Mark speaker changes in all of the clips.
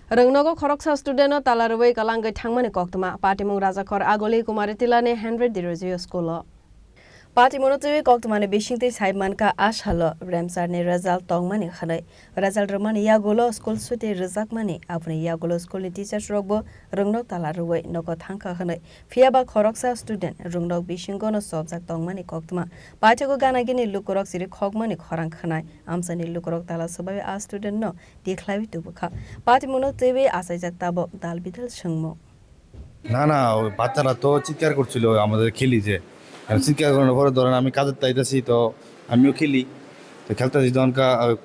Speaker 1: Rwngnogo Khoroksa student Tala Rwoi kwlangwi Thangmani Koktwma Patimung Rajakhor Aguli Kumaritilla ne Henry Derozio Schoolo. Patimung tewe Koktwma Bisingo Saibmanka ashalo Ramsar ne result Thangmani khanai result romani Aguli school suite Rajakhmani apni Aguli school ni teachers rogbo Rwngnogo Tala Rwoi nogo thangka khanai fiaba Khoroksa student Rwngnogo Bisingo no subject Thangmani Koktwma Paitigo gana gini lukurok siri Khogmani Khorang khanai amsani lukurok Tala sabai a student no dekhlawi tubukha Patimung tewe asaijak tabo dal bidal sungmo
Speaker 2: না ওই বাচ্চারা তো চিৎকার করছিল আমাদের খেলি যে চিৎকার করার পরে ধরেন আমি কাজের তাইতেছি তো আমিও খেলি তো খেলতেছি তখন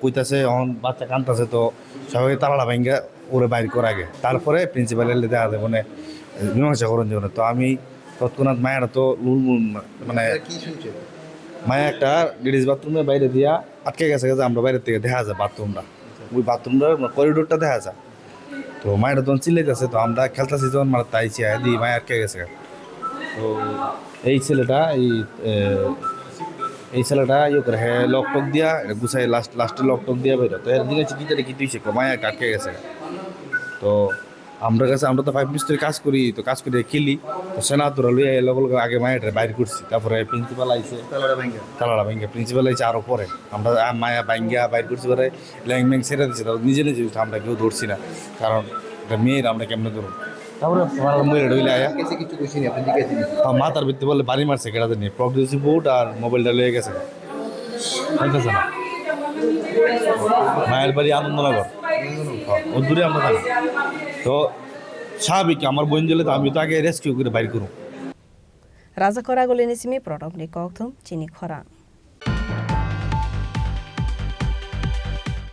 Speaker 2: কইতাছে এখন বাচ্চা কাঁদতেছে তো সবাই তালাটা ভাঙ্গা ওরে বাইর করে আগে তারপরে প্রিন্সিপালের দেখা যায় মানে মীমাংসা করেন জীবনে তো আমি তৎক্ষণাৎ মায়েরা তো মানে মায়া একটা লেডিস বাথরুমের বাইরে দিয়া আটকে গেছে আমরা বাইরের থেকে দেখা যায় বাথরুমটা ওই বাথরুমটার করিডোরটা দেখা যায় তো মায়ের তখন চিল্লাইতেছে তো আমরা খেলতেছি যখন মানে তাই চেয়ে দিই মায়ের আটকে গেছে তো এই ছেলেটা এই ছেলেটা ইয়ে করে হ্যাঁ লকটক দিয়া গুছাই লাস্টে লকটক দিয়া বেরো তো এর দিকে চিকিৎসাটা কি তুইছে মায়ের আটকে গেছে তো আমরা তো 5 মিনিট কাজ করি তো কাজ করে খেলি তো সেনাতুরা লইয়া লগল আগে মায়ের বাইর করছি তারপরে প্রিন্সিপাল আইছে তালাটা ভাঙ্গা প্রিন্সিপাল আইছে আরও পরে আমরা মায়া ভাঙ্গা বাইর করছি পরে ল্যাং ছেড়ে দিচ্ছে তারপর নিজে আমরা কেউ ধরছি না কারণ এটা মেয়ের আমরা কেমনে ধরুন তারপরে মেয়ের ঢইলে আয়া মাথার ভিত্তি বলে বাড়ি মারছে কেটাতে নিয়ে প্রগ্রেসিভ বোর্ড আর মোবাইলটা লয়ে গেছে খাইতেছে না মায়ের বাড়ি আনন্দনগর ও দূরে আমরা থাকি তো স্বাভাবিক আমার বোন জেলে তো আমি তো আগে রেস্কিউ করে বাইর করুন
Speaker 1: Rajakhor Aguli ni simi product ni Koktwma Chini Khorang